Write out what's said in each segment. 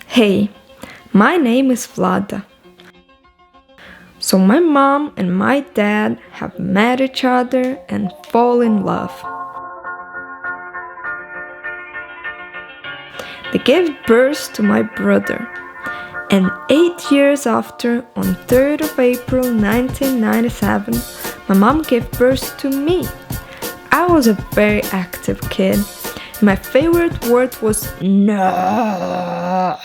Hey, my name is Vlada. So my mom and my dad have met each other and fall in love. They gave birth to my brother. And 8 years after, on 3rd of April 1997, my mom gave birth to me. I was a very active kid. My favorite word was no.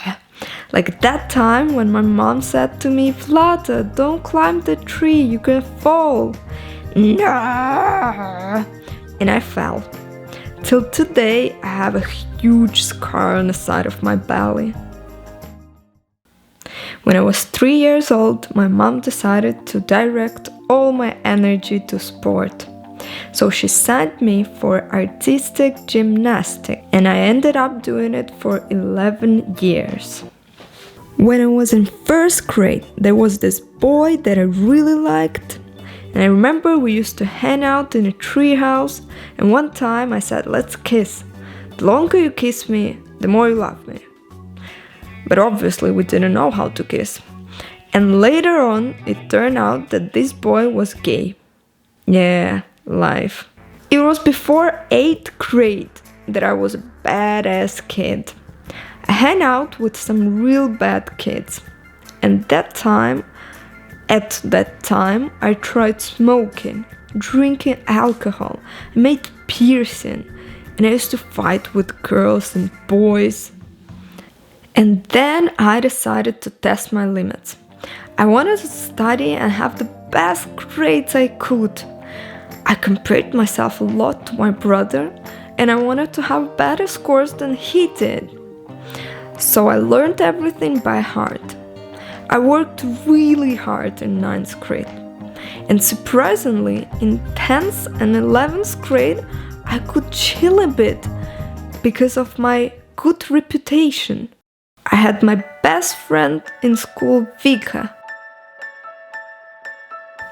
Like that time when my mom said to me, Vlada, don't climb the tree, you can fall. No. And I fell. Till today, I have a huge scar on the side of my belly. When I was 3 years old, my mom decided to direct all my energy to sport. So she sent me for artistic gymnastics, and I ended up doing it for 11 years. When I was in first grade, there was this boy that I really liked. And I remember we used to hang out in a tree house, and one time I said, let's kiss. The longer you kiss me, the more you love me. But obviously we didn't know how to kiss. And later on, it turned out that this boy was gay. Yeah, life. It was before 8th grade that I was a badass kid. I hang out with some real bad kids. And at that time, I tried smoking, drinking alcohol, I made piercing, and I used to fight with girls and boys. And then I decided to test my limits. I wanted to study and have the best grades I could. I compared myself a lot to my brother, and I wanted to have better scores than he did. So I learned everything by heart. I worked really hard in 9th grade. And surprisingly, in 10th and 11th grade, I could chill a bit because of my good reputation. I had my best friend in school, Vika.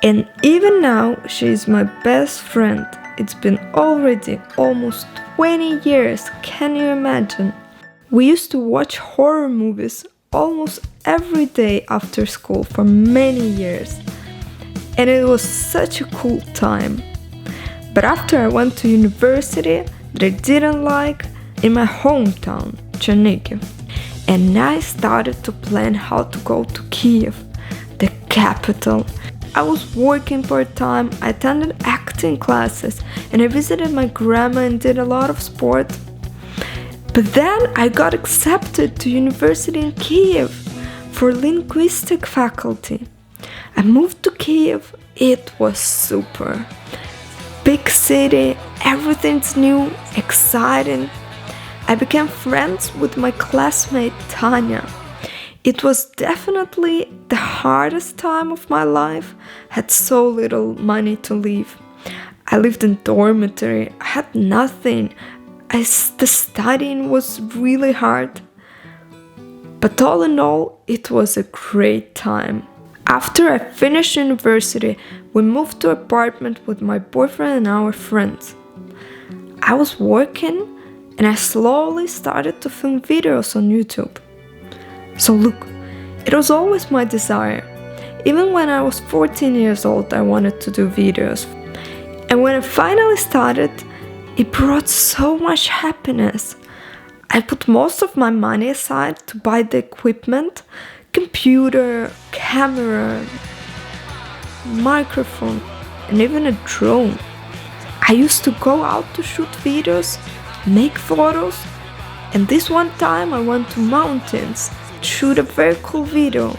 And even now, she is my best friend. It's been already almost 20 years, can you imagine? We used to watch horror movies almost every day after school for many years. And it was such a cool time. But after I went to university that I didn't like, in my hometown, Chernihiv, and I started to plan how to go to Kiev, the capital. I was working part-time, I attended acting classes, and I visited my grandma and did a lot of sport. But then I got accepted to university in Kiev for linguistic faculty. I moved to Kiev, it was super. Big city, everything's new, exciting. I became friends with my classmate Tanya. It was definitely the hardest time of my life. I had so little money to live. I lived in dormitory, I had nothing. The studying was really hard. But all in all, it was a great time. After I finished university, we moved to an apartment with my boyfriend and our friends. I was working and I slowly started to film videos on YouTube. So look, it was always my desire. Even when I was 14 years old, I wanted to do videos. And when I finally started, it brought so much happiness. I put most of my money aside to buy the equipment, computer, camera, microphone, and even a drone. I used to go out to shoot videos, make photos, and this one time I went to mountains to shoot a very cool video,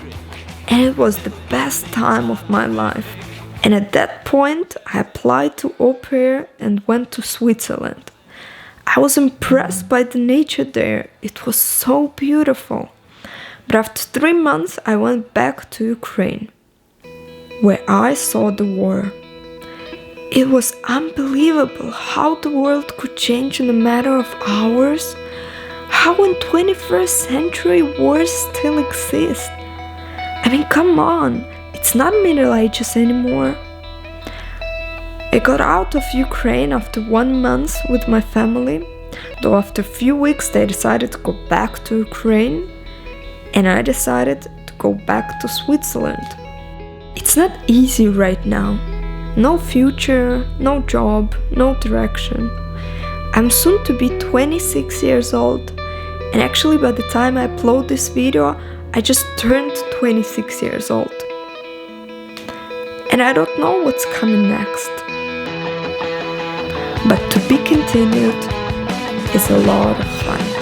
and it was the best time of my life. And at that point I applied to au pair and went to Switzerland. I was impressed by the nature there, it was so beautiful. But after 3 months I went back to Ukraine, where I saw the war. It was unbelievable how the world could change in a matter of hours. How in 21st century wars still exist. I mean, come on, it's not Middle Ages anymore. I got out of Ukraine after 1 month with my family. Though after a few weeks they decided to go back to Ukraine, and I decided to go back to Switzerland. It's not easy right now. No future, no job, no direction. I'm soon to be 26 years old, and actually by the time I upload this video, I just turned 26 years old. And I don't know what's coming next. But to be continued is a lot of fun.